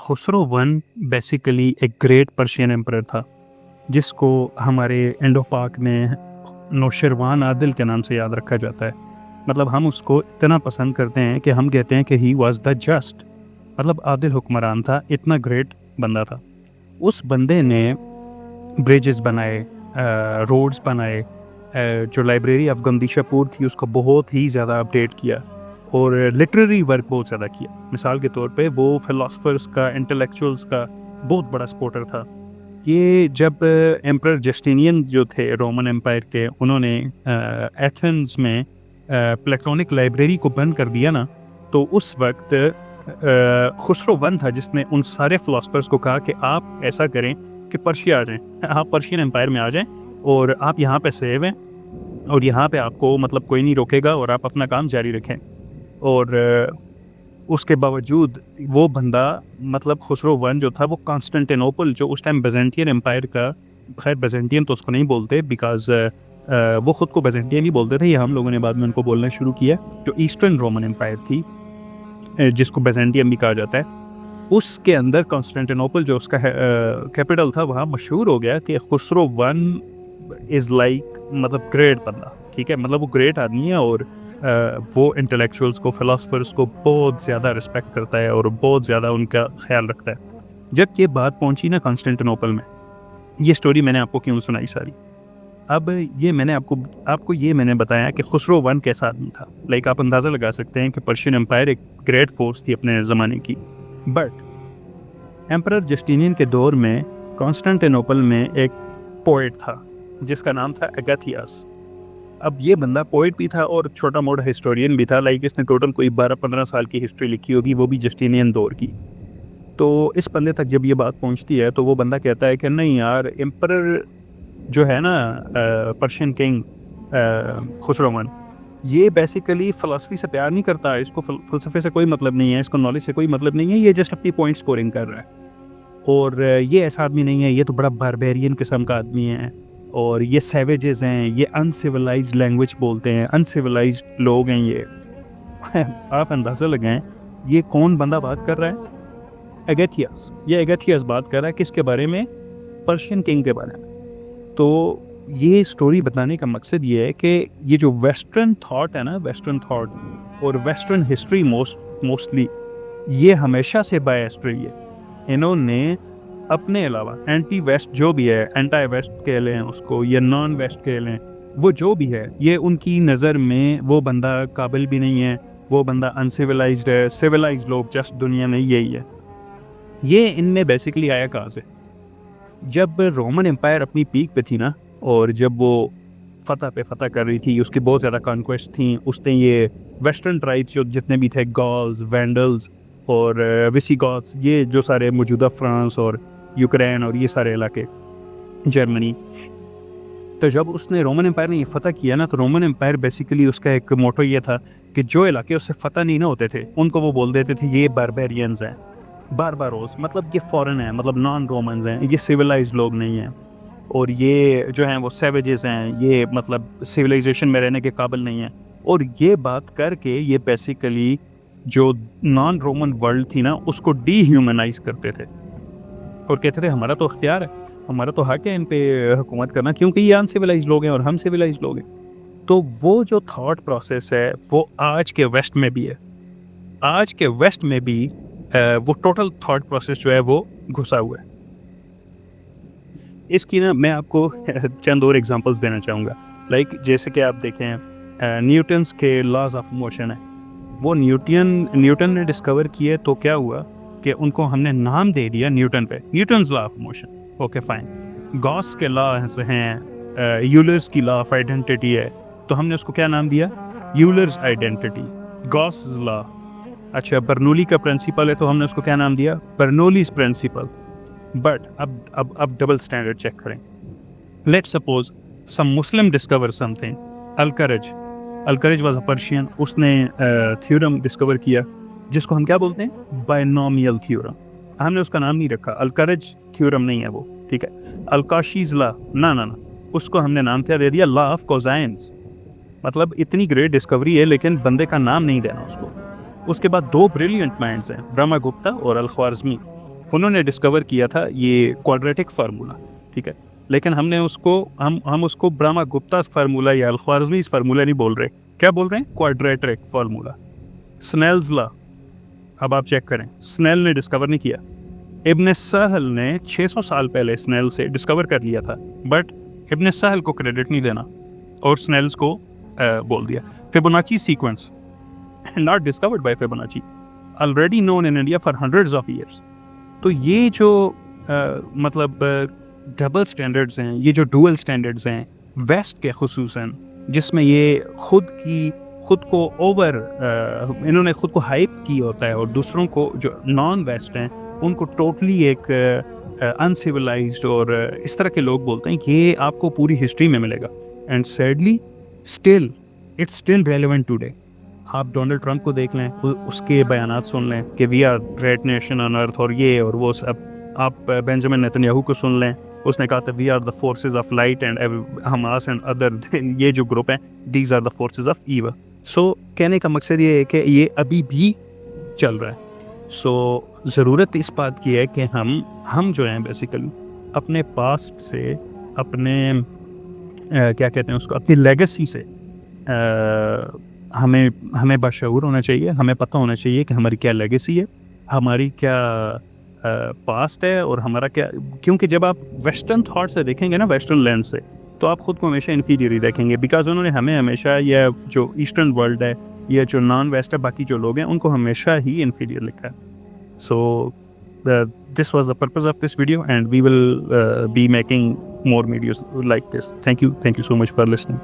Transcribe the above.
Khusro one basically ایک great Persian emperor تھا جس کو ہمارے انڈو پاک میں نوشروان عادل کے نام سے یاد رکھا جاتا ہے. مطلب ہم اس کو اتنا پسند کرتے ہیں کہ ہم کہتے ہیں کہ ہی واز دا جسٹ، مطلب عادل حکمران تھا، اتنا گریٹ بندہ تھا. اس بندے نے بریجز بنائے، روڈز بنائے، جو لائبریری آف گندیشہ پور تھی اس کو بہت ہی زیادہ اپڈیٹ کیا، اور لٹریری ورک بہت زیادہ کیا. مثال کے طور پہ وہ فلاسفرز کا، انٹلیکچوئلس کا بہت بڑا سپورٹر تھا. یہ جب ایمپرر جسٹینین جو تھے رومن امپائر کے، انہوں نے ایتھنز میں پلیٹونک لائبریری کو بند کر دیا نا، تو اس وقت خسرو ون تھا جس نے ان سارے فلاسفرز کو کہا کہ آپ ایسا کریں کہ پرشیا آ جائیں، آپ پرشین امپائر میں آ جائیں، اور آپ یہاں پہ سیو ہیں، اور یہاں پہ آپ کو مطلب کوئی نہیں روکے گا، اور آپ اپنا کام جاری رکھیں. اور اس کے باوجود وہ بندہ مطلب خسرو ون جو تھا وہ کانسٹنٹینوپل، جو اس ٹائم بیزنٹین امپائر کا، خیر بیزنٹین تو اس کو نہیں بولتے بیکاز وہ خود کو بیزنٹین ہی بولتے تھے، یہ ہم لوگوں نے بعد میں ان کو بولنا شروع کیا. جو ایسٹرن رومن امپائر تھی جس کو بیزنٹین بھی کہا جاتا ہے، اس کے اندر کانسٹنٹینوپل جو اس کا کیپٹل تھا وہاں مشہور ہو گیا کہ خسرو ون از لائک مطلب گریٹ بندہ، ٹھیک ہے، مطلب وہ گریٹ آدمی ہے، اور وہ انٹلیکچوئلس کو، فلاسفرز کو بہت زیادہ رسپیکٹ کرتا ہے اور بہت زیادہ ان کا خیال رکھتا ہے. جب یہ بات پہنچی نا کانسٹنٹینوپل میں، یہ سٹوری میں نے آپ کو کیوں سنائی ساری، اب یہ میں نے آپ کو یہ میں نے بتایا کہ خسرو ون کیسا آدمی تھا. لائک آپ اندازہ لگا سکتے ہیں کہ پرشین امپائر ایک گریٹ فورس تھی اپنے زمانے کی. بٹ ایمپرر جسٹینین کے دور میں کانسٹنٹینوپل میں ایک پوئٹ تھا جس کا نام تھا اگاتھیاس. اب یہ بندہ پوئٹ بھی تھا اور چھوٹا موٹا ہسٹورین بھی تھا، لائک اس نے ٹوٹل کوئی 12-15 سال کی ہسٹری لکھی ہوگی، وہ بھی جسٹینین دور کی. تو اس بندے تک جب یہ بات پہنچتی ہے تو وہ بندہ کہتا ہے کہ نہیں یار، ایمپرر جو ہے نا پرشین کنگ خسرو ون، یہ بیسیکلی فلسفی سے پیار نہیں کرتا، اس کو فلسفے سے کوئی مطلب نہیں ہے، اس کو نالج سے کوئی مطلب نہیں ہے، یہ جسٹ اپنی پوائنٹ سکورنگ کر رہا ہے، اور یہ ایسا آدمی نہیں ہے، یہ تو بڑا باربیرین قسم کا آدمی ہے، اور یہ سیویجز ہیں، یہ انسیولائزڈ لینگویج بولتے ہیں، انسیولائزڈ لوگ ہیں یہ. آپ اندازہ لگائیں یہ کون بندہ بات کر رہا ہے؟ اگاتھیاس. یہ اگاتھیاس بات کر رہا ہے کس کے بارے میں؟ پرشین کنگ کے بارے میں. تو یہ سٹوری بتانے کا مقصد یہ ہے کہ یہ جو ویسٹرن تھاٹ ہے نا، ویسٹرن تھاٹ اور ویسٹرن ہسٹری موسٹلی یہ ہمیشہ سے بائسڈ رہی ہے. انہوں نے اپنے علاوہ اینٹی ویسٹ جو بھی ہے، اینٹی ویسٹ کہہ لیں اس کو یا نان ویسٹ کہہ لیں، وہ جو بھی ہے، یہ ان کی نظر میں وہ بندہ قابل بھی نہیں ہے، وہ بندہ انسیولائزڈ ہے. سیولائزڈ لوگ جسٹ دنیا میں یہی ہے. یہ ان میں بیسیکلی آیا کہاں سے؟ جب رومن امپائر اپنی پیک پہ تھی نا، اور جب وہ فتح پہ فتح کر رہی تھی، اس کی بہت زیادہ کانکویسٹ تھیں، اس نے یہ ویسٹرن ٹرائبس جو جتنے بھی تھے، گالز، وینڈلز اور ویسی-گوتھس، یہ جو سارے موجودہ فرانس اور یوکرین اور یہ سارے علاقے، جرمنی، تو جب اس نے رومن امپائر نے یہ فتح کیا نا، تو رومن امپائر بیسیکلی اس کا ایک موٹو یہ تھا کہ جو علاقے اس سے فتح نہیں نہ ہوتے تھے ان کو وہ بول دیتے تھے یہ باربیرینز ہیں، بارباروس، مطلب یہ فورن ہیں، مطلب نان رومنز ہیں، یہ سیولائزڈ لوگ نہیں ہیں، اور یہ جو ہیں وہ سیویجز ہیں، یہ مطلب سیولائزیشن میں رہنے کے قابل نہیں ہیں. اور یہ بات کر کے یہ بیسیکلی جو نان رومن ورلڈ تھی نا اس کو ڈی ہیومنائز کرتے تھے، اور کہتے تھے ہمارا تو اختیار ہے، ہمارا تو حق ہے ان پہ حکومت کرنا، کیونکہ یہ ان سیولائزڈ لوگ ہیں اور ہم سیولائزڈ لوگ ہیں. تو وہ جو تھاٹ پروسیس ہے وہ آج کے ویسٹ میں بھی ہے، آج کے ویسٹ میں بھی وہ ٹوٹل تھاٹ پروسیس جو ہے وہ گھسا ہوا ہے. اس کی نا میں آپ کو چند اور ایگزامپلس دینا چاہوں گا. لائک جیسے کہ آپ دیکھیں نیوٹنس کے لاز آف موشن ہیں، وہ نیوٹن نے ڈسکور کیے، تو کیا ہوا کہ ان کو ہم نے نام دے دیا نیوٹن پہ، Newton's law of motion. Okay fine. Gauss کے لاز ہیں، یولرز کی لا آف آئیڈینٹی ہے، تو ہم نے اس کو کیا نام دیا؟ یولرز آئیڈینٹی، گاس لا. اچھا، برنولی کا پرنسپل ہے، تو ہم نے اس کو کیا نام دیا؟ Bernoulli's principle. بٹ اب ڈبل سٹینڈرڈ چیک کریں. Let suppose some Muslim discover some thing. Al Karaji was a Persian, اس نے تھیورم ڈسکور کیا جس کو ہم کیا بولتے ہیں؟ Binomial theorem. ہم نے اس کا نام نہیں رکھا، الکرج تھیورم نہیں ہے وہ، ٹھیک ہے. الکاشیز لا، نہ اس کو ہم نے نام کیا دے دیا؟ Law of cosines. مطلب اتنی گریٹ ڈسکوری ہے لیکن بندے کا نام نہیں دینا اس کو. اس کے بعد دو بریلینٹ مائنڈز ہیں، برہما گپتا اور الخوارزمی. انہوں نے ڈسکور کیا تھا یہ کوڈریٹک فارمولا, ٹھیک ہے, لیکن ہم نے اس کو ہم اس کو برہما گپتا فارمولا یا الخوارزمی فارمولا نہیں بول رہے, کیا بول رہے ہیں؟ کوڈریٹک فارمولا, سنیلز لا. اب آپ چیک کریں, سنیل نے ڈسکور نہیں کیا, ابن سہل نے 600 سال پہلے سنیل سے ڈسکور کر لیا تھا, بٹ ابن سہل کو کریڈٹ نہیں دینا اور سنیلز کو بول دیا. Fibonacci sequence not discovered by Fibonacci, already known in India for hundreds of years. تو یہ جو مطلب ڈبل سٹینڈرڈز ہیں, یہ جو ڈوئل سٹینڈرڈز ہیں ویسٹ کے خصوصاً, جس میں یہ خود کو اوور انہوں نے خود کو ہائپ کی ہوتا ہے, اور دوسروں کو جو نان ویسٹ ہیں ان کو ٹوٹلی ایک انسیولائزڈ اور اس طرح کے لوگ بولتے ہیں, یہ آپ کو پوری ہسٹری میں ملے گا. And sadly it's still relevant today. آپ ڈونلڈ ٹرمپ کو دیکھ لیں, اس کے بیانات سن لیں کہ we are great nation on earth اور یہ اور وہ سب. آپ بینجامن نیتنیاہو کو سن لیں, اس نے کہا تھا we are the forces of light and Hamas and other, یہ جو گروپ ہیں these are the forces of evil. So کہنے کا مقصد یہ ہے کہ یہ ابھی بھی چل رہا ہے. سو ضرورت اس بات کی ہے کہ ہم جو ہیں بیسیکلی اپنے پاسٹ سے, اپنے کیا کہتے ہیں اس کو, اپنی لیگیسی سے ہمیں باشعور ہونا چاہیے. ہمیں پتہ ہونا چاہیے کہ ہماری کیا لیگیسی ہے, ہماری کیا پاسٹ ہے اور ہمارا کیا, کیونکہ جب آپ ویسٹرن تھاٹ سے دیکھیں گے نا, ویسٹرن لینس سے, تو آپ خود کو ہمیشہ انفیریئر ہی دیکھیں گے, بیکاز انہوں نے ہمیں ہمیشہ, یا جو ایسٹرن ورلڈ ہے یا جو نان ویسٹ ہے باقی جو لوگ ہیں, ان کو ہمیشہ ہی انفیریئر لکھا ہے. سو this was the purpose of this video, and we will be making more videos like this. Thank you so much for listening.